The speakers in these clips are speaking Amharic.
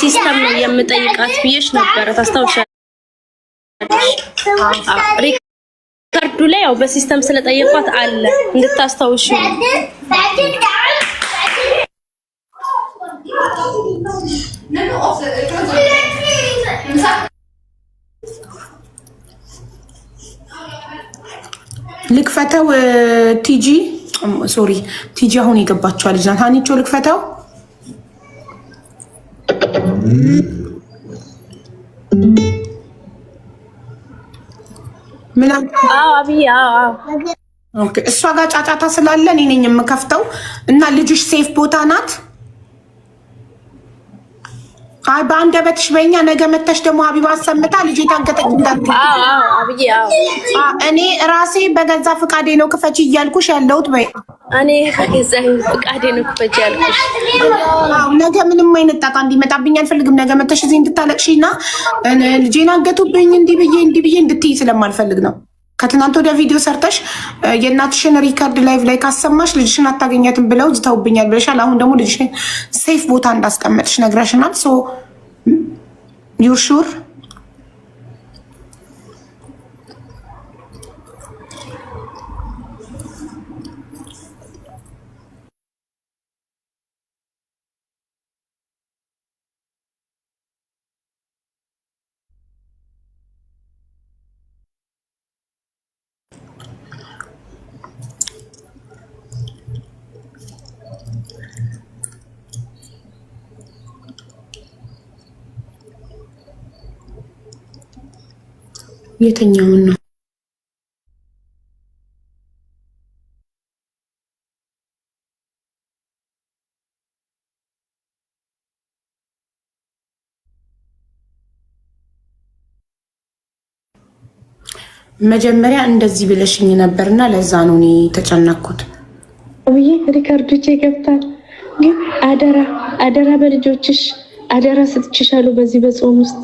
ሲስተም ነው የምጠይቃት ብዬሽ ነበር ታስታውሻለሽ? ሪከርዱ ላይ ያው በሲስተም ስለጠየቋት አለ እንድታስታውሺ ልክፈተው ቲጂ ሶሪ ቲጂ አሁን የገባችው ልጅ ናት። አንቺ ልክፈተው ምናምን አብይ ኦኬ እሷ ጋር ጫጫታ ስላለ እኔ ነኝ የምከፍተው እና ልጅሽ ሴፍ ቦታ ናት። አይ በአንደበትሽ በእኛ ነገ መተሽ ደግሞ ሀቢባ አሰምታ ልጅ ታንገተች እንዳትይ። አብይ እኔ ራሴ በገዛ ፍቃዴ ነው ክፈች እያልኩሽ ያለሁት በይ። እኔ በገዛ ፍቃዴ ነው ክፈች ያልኩሽ። ነገ ምንም አይነት ጣጣ እንዲመጣብኝ አልፈልግም። ነገ መተሽ እዚህ እንድታለቅሺና ልጄን አገቱብኝ እንዲህ ብዬ እንድትይ ስለማልፈልግ ነው። ከትናንት ወደ ቪዲዮ ሰርተሽ የእናትሽን ሪከርድ ላይቭ ላይ ካሰማሽ ልጅሽን አታገኛትም ብለው ዝተውብኛል ብለሻል። አሁን ደግሞ ልጅሽን ሴፍ ቦታ እንዳስቀመጥሽ ነግረሽናል። ሶ ዩር ሹር? የትኛውን ነው? መጀመሪያ እንደዚህ ብለሽኝ ነበርና ለዛ ነው እኔ ተጨነቅኩት። አብዬ ሪካርዶቼ ገብታል። ግን አደራ በልጆችሽ አደራ ስትችሻለሁ። በዚህ በጾም ውስጥ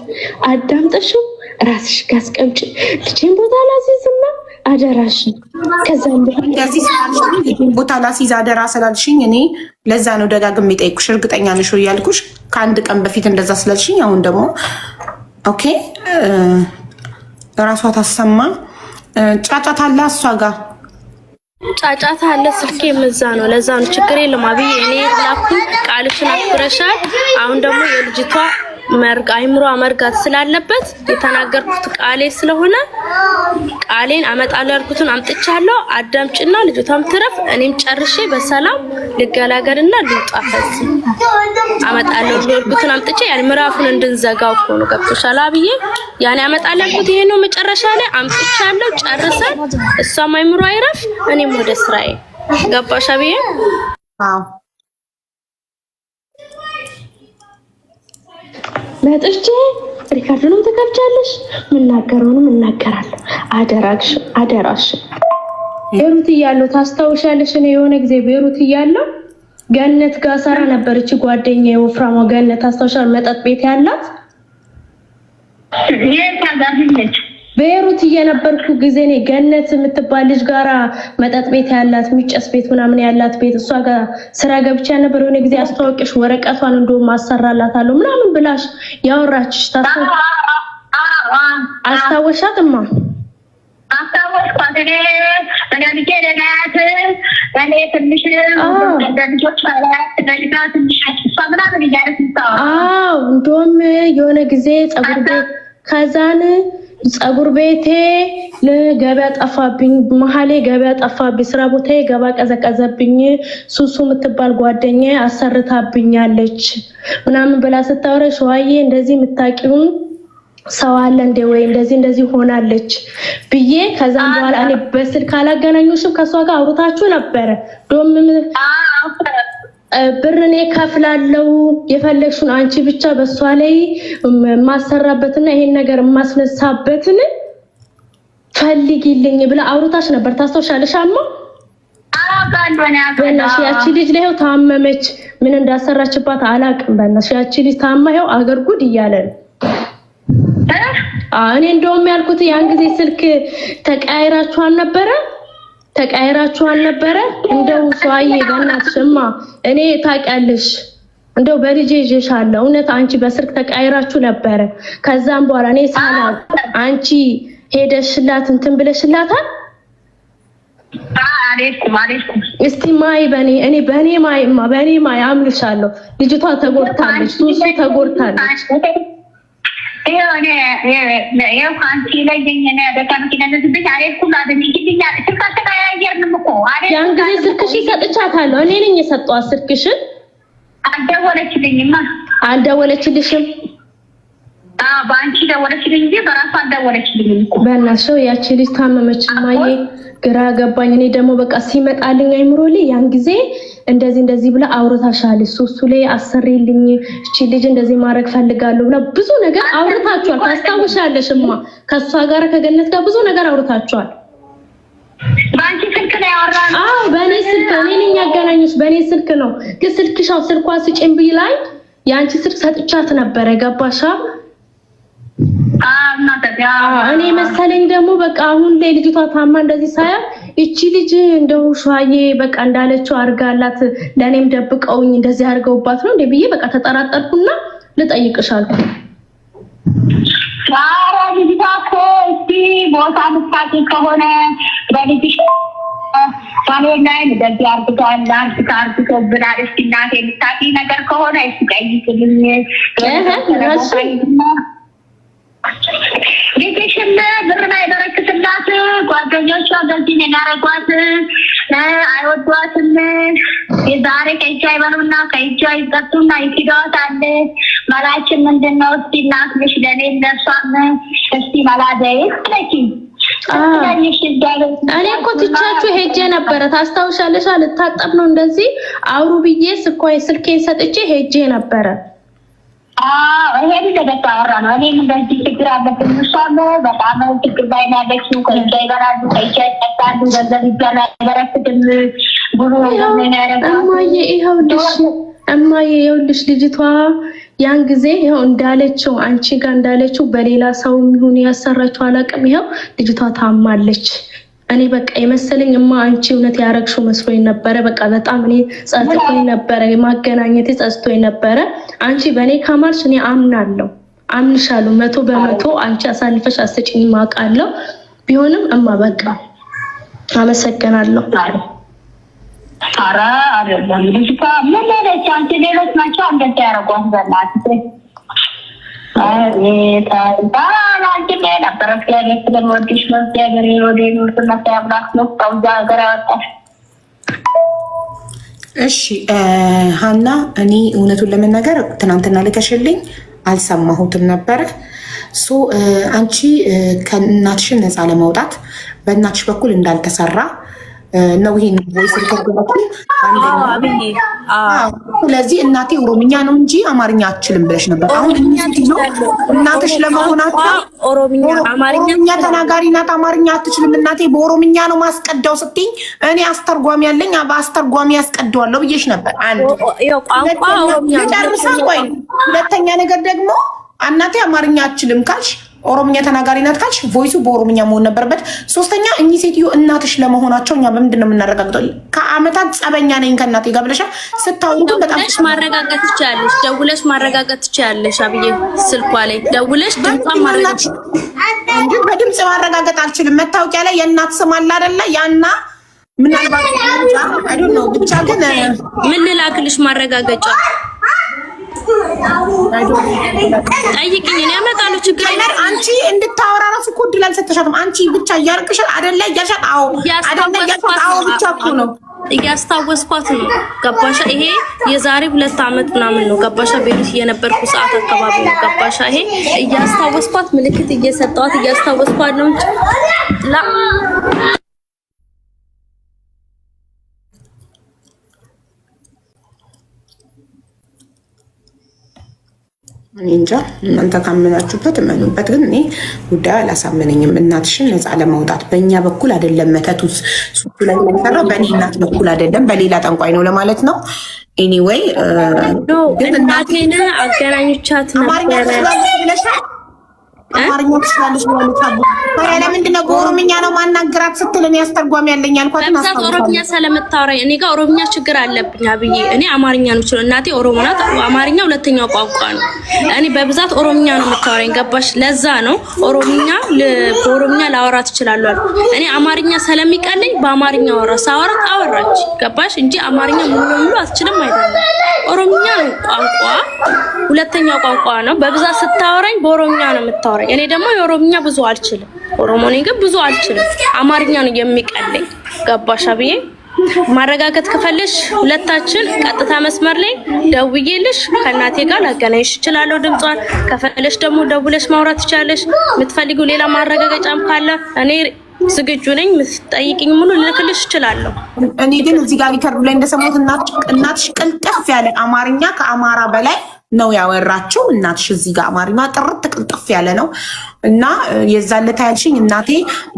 አዳምጠሽው ራስሽ ጋስቀምጪ። ልጄን ቦታ ላሲዝና አደራሽ። ከዛም እንደዚህ ስላልሽኝ ቦታ ላሲዝ አደራ ስላልሽኝ እኔ ለዛ ነው ደጋግሜ ጠይቁሽ። እርግጠኛ ነሽ ወይ ያልኩሽ ከአንድ ቀን በፊት እንደዛ ስላልሽኝ፣ አሁን ደግሞ ኦኬ ራሷ ታሰማ። ጫጫታ አለ እሷ ጋር ጫጫታ አለ። ስልኬ ምዛ ነው ለዛ ነው። ችግር የለም አብዬ እኔ ላኩ ቃልሽን አክብረሻል። አሁን ደግሞ የልጅቷ አይምሮ መርጋት ስላለበት የተናገርኩት ቃሌ ስለሆነ ቃሌን አመጣለሁ ያልኩትን አምጥቻለሁ። አዳምጭና ልጅቷም ትረፍ እኔም ጨርሼ በሰላም ልገላገልና ልውጣፈስ አመጣለሁ ያልኩትን አምጥቼ ያን ምዕራፉን እንድንዘጋው ነው። ገብቶሻል አብዬ? ያኔ አመጣለሁ ያልኩት ይሄ ነው። መጨረሻ ላይ አምጥቻለሁ ጨርሰን እሷም አይምሮ አይረፍ እኔም ወደ ስራዬ። ገባሽ አብዬ? አዎ መጥቼ ሪካርዱንም ተከፍቻለሽ፣ ምናገረውንም እናገራለሁ። አደራሽ ቤሩት እያለሁ ታስታውሻለሽ? እኔ የሆነ ጊዜ ቤሩት እያለሁ ገነት ጋር ሰራ ነበረች ጓደኛዬ፣ ወፍራሟ ገነት ታስታውሻለሽ? መጠጥ ቤት ያላት ቤሩት እየነበርኩ ጊዜ እኔ ገነት የምትባል ልጅ ጋራ መጠጥ ቤት ያላት የሚጨስ ቤት ምናምን ያላት ቤት እሷ ጋር ስራ ገብቻ ነበር። የሆነ ጊዜ አስተዋወቅሽ ወረቀቷን እንደውም አሰራላታለሁ ምናምን ብላሽ ያወራችሽ አስታወሻትማ? አስታወስኳት። እኔ ልጄ እኔ ትንሽ ልጆች ትንሽ እሷ ምናምን እያለች እንደውም የሆነ ጊዜ ፀጉር ቤት ከዛን ፀጉር ቤቴ ለገበያ ጠፋብኝ፣ መሐሌ ገበያ ጠፋብኝ፣ ስራ ቦታዬ ገባ ቀዘቀዘብኝ፣ ሱሱ የምትባል ጓደኛዬ አሰርታብኛለች ምናምን ብላ ስታወራሽ ዋዬ እንደዚህ የምታውቂውን ሰው አለ እንደ ወይ እንደዚህ ሆናለች ብዬ ከዛም በኋላ እኔ በስልክ አላገናኙሽም ከሷ ጋር አውርታችሁ ነበር። ዶም ብርኔ ከፍላለው የፈለግሽውን አንቺ ብቻ በሷ ላይ ማሰራበትና ይሄን ነገር ማስነሳበትን ፈልጊልኝ ብላ አውርታሽ ነበር። ታስታውሻለሽ? በእናትሽ ያቺ ልጅ ላይ ታመመች፣ ምን እንዳሰራችባት አላቅም። በእናትሽ ያቺ ልጅ ታማየው አገር ጉድ እያለ ነው። እኔ እንደውም ያልኩት ያን ጊዜ ስልክ ተቀያይራችሁ አልነበረ እንደው ሷዬ በእናትሽማ እኔ ታውቂያለሽ እንደው በልጄ ይዤሻለሁ። እውነት አንቺ በስልክ ተቀያይራችሁ ነበረ። ከዛም በኋላ እኔ ሳላው አንቺ ሄደሽላት እንትን ብለሽላታል። እስቲ ማይ በኔ ማይ አምልሻለሁ። ልጅቷ ተጎድታለች፣ ሱሱ ተጎድታለች። ያን ጊዜ ስልክሽን ሰጥቻታለሁ። እኔ ነኝ የሰጠኋት ስልክሽን። አልደወለችልሽም? በአንቺ ደወለችልኝ እንጂ በራሷ አልደወለችልኝም እኮ። በእናትሽ ያቺ ልጅ ታመመች ማዬ፣ ግራ ገባኝ። እኔ ደግሞ በቃ ሲመጣልኝ አይምሮልኝ ያን ጊዜ እንደዚህ ብላ አውርታሻለች። ሱሱ ላይ አሰሪልኝ እቺ ልጅ እንደዚህ ማድረግ ፈልጋለሁ ብላ ብዙ ነገር አውርታችኋል። ታስታውሻለሽማ? ከሷ ጋር ከገነት ጋር ብዙ ነገር አውርታችኋል። በአንቺ ስልክ ነው ያወራነው? አዎ በእኔ ስልክ፣ እኔ ነኝ ያገናኙሽ። በእኔ ስልክ ነው። ግን ስልክሻው ስልኳ ስጪኝ ብላኝ ያንቺ ስልክ ሰጥቻት ነበረ። ገባሻ? እኔ መሰለኝ ደግሞ በቃ አሁን ላይ ልጅቷ ታማ እንደዚህ ሳያ እቺ ልጅ እንደው ሸዋዬ በቃ እንዳለችው አርጋላት ለኔም ደብቀውኝ እንደዚህ አርገውባት ነው እንዴ ብዬ በቃ ተጠራጠርኩና ልጠይቅሽ አልኩ። ልጅቷ እኮ እስቲ ቦታ ምሳሌ ከሆነ በልጅሽ ባሎናይ እንደዚህ አርግቶ ብላል። እስቲ እናቴ ምሳሌ ነገር ከሆነ እስቲ ጠይቅልኝ። ልጅሽም ብር ላይ በረክትላት ጓደኞቿ በዚህ ነው ያደረጓት። አይወዷትም። የዛሬ ከእጇ ይበሉና ከእጇ ይጠጡና ይክዷታል። መላችን ምንድነው? እስቲ እናት ነሽ ለኔ ለሷም እስቲ መላደይ ለኪ እኔ እኮ ትቻችሁ ሄጄ ነበረ። ታስታውሻለሽ? ልታጠብ ነው እንደዚህ አውሩ ብዬ ስልኬን ሰጥቼ ሄጄ ነበረ። ይሄ ልጅ አወራ ነው። እኔም እንደዚህ ችግር አለብኝ። እሷም በጣም ችግር ላይ ነው ያለችው። ከእጇ ይበላሉ፣ ከእጇ ይጠጣሉ፣ ገንዘብ ይበላል፣ አይበረክትም ብሎ እማዬ ይኸውልሽ ልጅቷ ያን ጊዜ ይኸው እንዳለችው አንቺ ጋር እንዳለችው በሌላ ሰው ይሁን ያሰራችው አላውቅም። ይኸው ልጅቷ ታማለች። እኔ በቃ የመሰለኝ አንቺ እውነት ያረግሽው መስሎኝ ነበረ። በቃ በጣም እኔ ጸጽቶኝ ነበረ፣ የማገናኘት ጸጽቶኝ ነበረ። አንቺ በእኔ ካማልሽ እኔ አምንሻለሁ 100% አንቺ አሳልፈሽ አስጭኝ ማውቃለሁ። ቢሆንም በቃ አመሰግናለሁ። አራ አይደለም ልጅቷ ምን ለለች? አንቺ ሌሎች ናቸው እንደዛ ያረጓት በእናትህ እሺ ሀና፣ እኔ እውነቱን ለመናገር ትናንትና ልከሽልኝ አልሰማሁትም ነበረ። አንቺ ከእናትሽን ነፃ ለማውጣት በእናትሽ በኩል እንዳልተሰራ ነው ይሄን ቮይስ ሪኮርድ። ስለዚህ እናቴ ኦሮምኛ ነው እንጂ አማርኛ አትችልም ብለሽ ነበር። አሁን እናትሽ ለመሆናቸው ኦሮምኛ ተናጋሪ ናት፣ አማርኛ አትችልም። እናቴ በኦሮምኛ ነው ማስቀዳው ስትኝ እኔ አስተርጓሚ ያለኝ በአስተርጓሚ ያስቀዳዋለሁ ብዬሽ ነበር። አንድ ጨርሳ ቆይ። ሁለተኛ ነገር ደግሞ እናቴ አማርኛ አትችልም ካልሽ ኦሮምኛ ተናጋሪ ናት ካልሽ ቮይሱ በኦሮምኛ መሆን ነበረበት። ሶስተኛ እኚህ ሴትዮ እናትሽ ለመሆናቸው እኛ በምንድን ነው የምናረጋግጠው? ከአመታት ጸበኛ ነኝ ከእናቴ ጋር ብለሻል። ስታውሩ ግን በጣም ማረጋገጥ ትችያለሽ፣ ደውለሽ ማረጋገጥ ትችያለሽ። አብዬ ስልኳ ላይ ደውለሽ ድምጿን ማረጋገጥ እንጂ በድምጽ ማረጋገጥ አልችልም። መታወቂያ ላይ የእናት ስም አለ አይደለ? ያና ምናልባት አይዶን ነው ብቻ ግን ምን ልላክልሽ ማረጋገጫ ጠይቅኝ እኔ አመጣለሁ። ችግር የለም። አንቺ እንድታወራ ራሱ እኮ እድል አልሰጠሻትም። አንቺ ብቻ እያርቅሽ አይደለ? እያልሻት አዎ አይደለ? እያልሻት አዎ ብቻ እኮ ነው እያስታወስኳት ነው። ገባሻ? ይሄ የዛሬ 2 አመት ምናምን ነው። ገባሻ? ቤት የነበርኩ ሰዓት አካባቢ ነው። ገባሻ? ይሄ እያስታወስኳት ምልክት እየሰጠዋት እያስታወስኳት ነው እንጂ እንጃ እናንተ ካመናችሁበት እመኑበት። ግን እኔ ጉዳዩ አላሳመነኝም። እናትሽን ነፃ ለማውጣት በእኛ በኩል አይደለም። መተቱስ ሱሱ ላይ የሚሰራው በእኔ እናት በኩል አይደለም፣ በሌላ ጠንቋይ ነው ለማለት ነው። ኤኒዌይ ግን እናቴን አገናኝቻት ነበረ። አማርኛ ትችላለች ማለት ነው። ለምንድን ነው በኦሮምኛ ነው ማናገራት ስትል እኔ አስተርጓሚ ያለኝ አልኳት። በብዛት ኦሮምኛ ስለምታወራኝ እኔ ጋር ኦሮምኛ ችግር አለብኝ አብዬ። እኔ አማርኛ ነው የምችለው። እናቴ ኦሮሞ ናት። አማርኛ ሁለተኛው ቋንቋ ነው። እኔ በብዛት ኦሮምኛ ነው የምታወራኝ። ገባሽ? ለዛ ነው በኦሮምኛ ላወራ ትችላለሁ አልኩ። እኔ አማርኛ ስለሚቀለኝ በአማርኛ አወራች። ገባሽ? እንጂ አማርኛ ሙሉ በሙሉ አትችልም አይደለም። ኦሮምኛ ነው ቋንቋ፣ ሁለተኛው ቋንቋ ነው። በብዛት ስታወራኝ በኦሮምኛ ነው የምታወራኝ። እኔ ደግሞ የኦሮምኛ ብዙ አልችልም። ኦሮሞ ነኝ ግን ብዙ አልችልም። አማርኛ ነው የሚቀለኝ። ገባሽ አብዬ? ማረጋገጥ ከፈለሽ ሁለታችን ቀጥታ መስመር ላይ ደውዬልሽ ከእናቴ ጋር ላገናኝሽ እችላለሁ ድምጿን። ከፈለሽ ደግሞ ደውለሽ ማውራት ትችላለሽ። የምትፈልጊው ሌላ ማረጋገጫም ካለ እኔ ዝግጁ ነኝ። የምትጠይቂኝ ሙሉ ልልክልሽ እችላለሁ። እኔ ግን እዚህ ጋር ሊከርዱ ላይ እንደሰማሁት እናትሽ ቅልጥፍ ያለ አማርኛ ከአማራ በላይ ነው ያወራችው። እናትሽ እዚህ ጋር አማርኛ ጥርት ቅልጥፍ ያለ ነው እና የዛን ዕለት ያልሽኝ እናቴ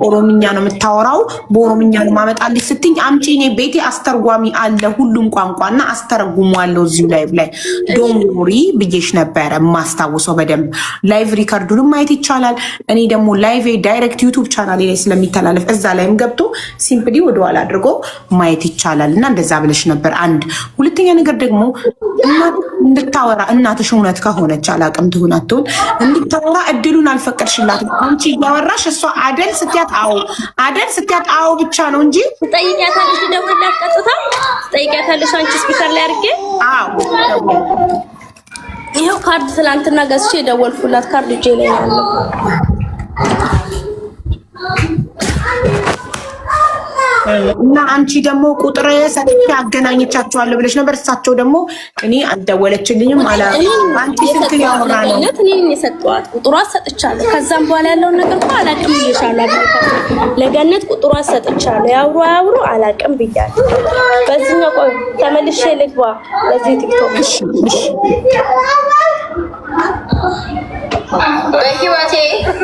ኦሮምኛ ነው የምታወራው በኦሮምኛ ነው ማመጣልሽ ስትኝ አምጪ እኔ ቤቴ አስተርጓሚ አለ ሁሉም ቋንቋና አስተረጉሟለሁ እዚሁ ላይቭ ላይ ዶንጎሪ ብዬሽ ነበረ ማስታውሰው በደንብ። ላይቭ ሪከርዱንም ማየት ይቻላል። እኔ ደግሞ ላይቭ ዳይሬክት ዩቲዩብ ቻናል ላይ ስለሚተላለፍ እዛ ላይም ገብቶ ሲምፕሊ ወደኋላ አድርጎ ማየት ይቻላል እና እንደዛ ብለሽ ነበር። አንድ ሁለተኛ ነገር ደግሞ እንድታወራ እናትሽ እውነት ከሆነች አላቅም ትሁን አትሁን እንድታወራ እድሉን አልፈቀድሽላትም። አንቺ እያወራሽ እሷ አደል ስትያት አዎ ብቻ ነው እንጂ ትጠይቂያታለሽ። ደውላት ቀጥታ ትጠይቂያታለሽ። አንቺ ስፒከር ላይ አድርጌ ይኸው ካርድ ትላንትና ገዝቼ የደወልኩላት ካርድ እጄ ላይ ያለው እና አንቺ ደግሞ ቁጥር ሰጥቼ አገናኝቻቸዋለሁ ብለሽ ነበር። እሳቸው ደግሞ እኔ አልደወለችልኝም አላ አንቺ ስልክ ያወራ ነው እኔ የሰጠኋት ቁጥሯን ሰጥቻለሁ። ከዛም በኋላ ያለውን ነገር እኮ አላውቅም ብዬሻለሁ። ለገነት ቁጥሯን ሰጥቻለሁ። ያውሩ አላውቅም ብያለሁ። በዚህኛው ቆይ ተመልሼ ልግባ በዚህ ቲክቶክ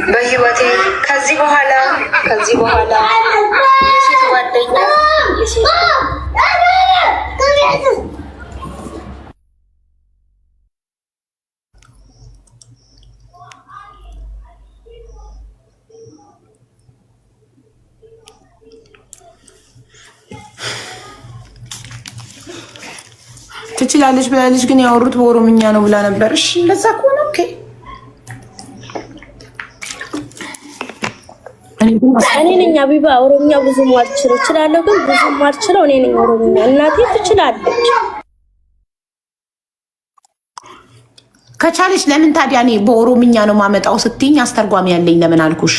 በህይወቴ ከዚህ በኋላ የሴት ጓደኛ ትችላለች ብላለች። ግን ያወሩት በኦሮምኛ ነው ብላ ነበር። እሺ ለዛ ከሆነ ኦኬ። እኔ ነኝ አቢባ ኦሮምኛ ብዙ ማልችለው እችላለሁ፣ ግን ብዙ ማልችለው እኔ ነኝ ኦሮምኛ። እናቴ ትችላለች። ከቻለች ለምን ታዲያ እኔ በኦሮምኛ ነው ማመጣው ስትይኝ አስተርጓሚ ያለኝ ለምን አልኩሽ?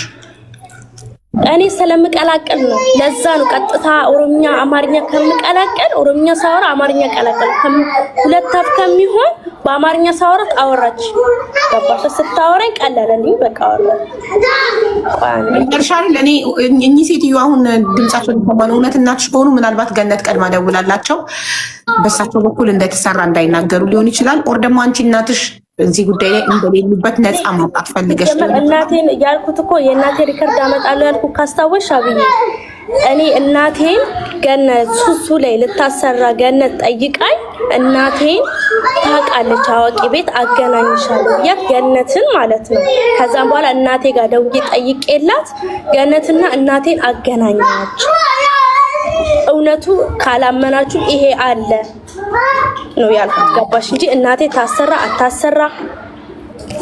እኔ ስለምቀላቀል ነው። ለዛ ነው ቀጥታ ኦሮምኛ አማርኛ ከምቀላቀል ኦሮምኛ ሳወራ አማርኛ ቀላቀል ሁለት አፍ ከሚሆን በአማርኛ ሳወራ አወራች። ገባሽ? ስታወራኝ ቀለለልኝ። በቃ አወራኝ። ለኔ እኚህ ሴትዮ አሁን ድምጻቸው ተማኑ እውነት እናትሽ ከሆኑ ምናልባት ገነት ቀድማ ደውላላቸው በሳቸው በኩል እንደተሰራ እንዳይናገሩ ሊሆን ይችላል። ኦር ደግሞ አንቺ እናትሽ እዚህ ጉዳይ ላይ እንደሌሉበት ነፃ ማውጣት ፈልገሽ ነው። እናቴን ያልኩት እኮ የእናቴ ሪከርድ አመጣለሁ ያልኩት ካስታወሽ አብዬ፣ እኔ እናቴን ገነት ሱሱ ላይ ልታሰራ ገነት ጠይቃኝ እናቴን ታውቃለች አዋቂ ቤት አገናኝሻለሁ ብያት ገነትን ማለት ነው። ከዛም በኋላ እናቴ ጋር ደውዬ ጠይቄላት ገነትና እናቴን አገናኛች። እውነቱ ካላመናችሁ ይሄ አለ ነው ያልኩት። ገባሽ እንጂ እናቴ ታሰራ አታሰራ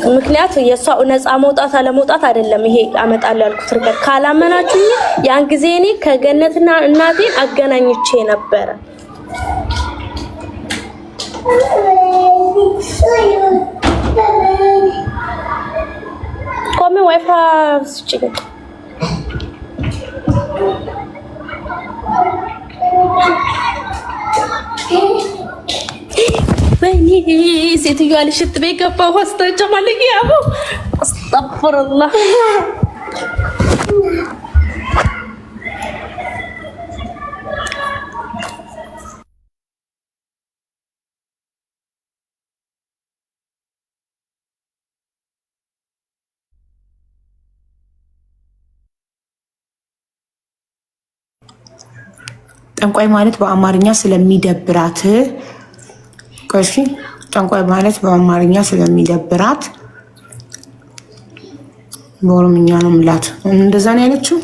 ምክንያቱ የሷ ነፃ መውጣት አለመውጣት አይደለም። ይሄ አመጣለሁ ያልኩት ርቀት ካላመናችሁ ያን ጊዜ እኔ ከገነትና እናቴን አገናኝቼ ነበረ። ቆሜ ዋይፋይ ስጭኝ። ወይኔ ሴትዮዋ ልሽት ቤት ገባሁ። አስተጨማለኝ ያቡ አስተግፍሩላህ። ጠንቋይ ማለት በአማርኛ ስለሚደብራት እሺ፣ ጠንቋይ ማለት በአማርኛ ስለሚደብራት በኦሮምኛ ነው ምላት። እንደዛ ነው ያለችው።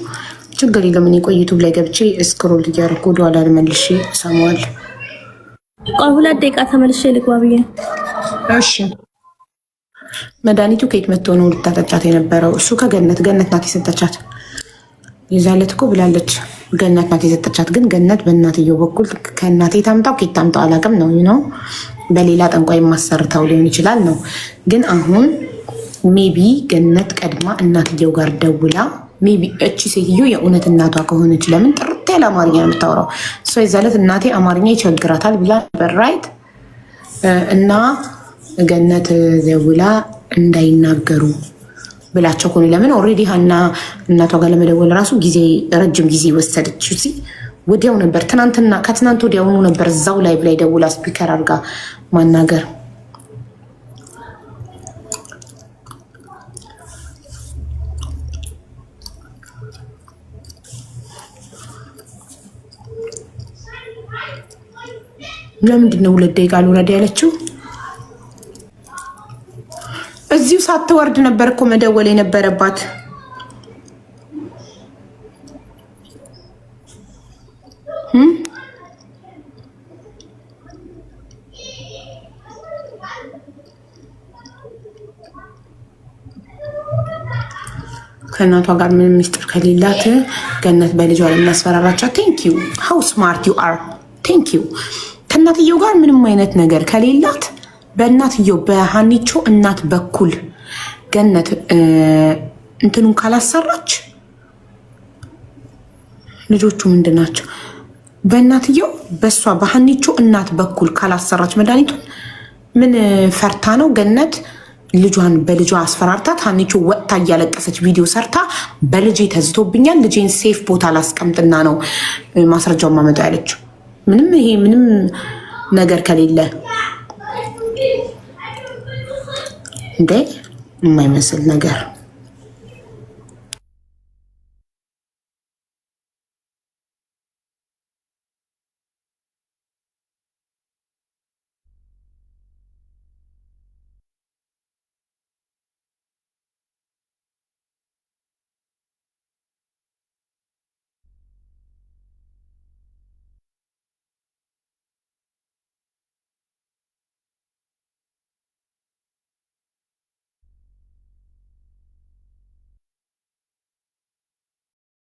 ችግር የለም። እኔ ቆይ ዩቲዩብ ላይ ገብቼ ስክሮል እያደረኩ ወደኋላ ልመልሼ እሰማዋለሁ። ቆይ 2 ደቂቃ ተመልሼ ልግባ ብዬ። እሺ መድኃኒቱ ከየት መጥቶ ነው ልታጠጫት የነበረው? እሱ ከገነት ናት የሰጠቻት። የዛለት እኮ ብላለች ገነት ናት የሰጠቻት። ግን ገነት በእናትየው በኩል ከእናቴ ታምጣው ከየት ታምጣው አላውቅም ነው በሌላ ጠንቋይ ማሰርታው ሊሆን ይችላል ነው። ግን አሁን ሜቢ ገነት ቀድማ እናትየው ጋር ደውላ ሜቢ እቺ ሴትዮ የእውነት እናቷ ከሆነች ለምን ጥርት ያለ አማርኛ ነው የምታወራው? እሷ የዛለት እናቴ አማርኛ ይቸግራታል ብላ በራይት እና ገነት ደውላ እንዳይናገሩ ብላቸው ከሆነ ለምን ኦልሬዲ ሀና እናቷ ጋር ለመደወል ራሱ ረጅም ጊዜ ወሰደች። ወዲያው ነበር ከትናንት ወዲያውኑ ነበር እዛው ላይቭ ላይ ደውላ ስፒከር አድርጋ ማናገር። ለምንድን ነው 2 ደቂቃ ልውረድ ያለችው? እዚሁ ሳትወርድ ነበር እኮ መደወል የነበረባት። ከእናቷ ጋር ምንም ሚስጥር ከሌላት ገነት በልጇ ለሚያስፈራራቻት ቴንኪዩ ሃው ስማርት ዩ አር ቴንኪዩ። ከእናትየው ጋር ምንም አይነት ነገር ከሌላት በእናትየው በሀኒቾ እናት በኩል ገነት እንትኑን ካላሰራች ልጆቹ ምንድን ናቸው? በእናትየው በእሷ በሀኒቾ እናት በኩል ካላሰራች መድኃኒቱን ምን ፈርታ ነው ገነት ልጇን በልጇ አስፈራርታት ሀኒቾ ወጥታ እያለቀሰች ቪዲዮ ሰርታ በልጄ ተዝቶብኛል ልጄን ሴፍ ቦታ ላስቀምጥና ነው ማስረጃውን ማመጣ ያለችው። ምንም ነገር ከሌለ እንዴ የማይመስል ነገር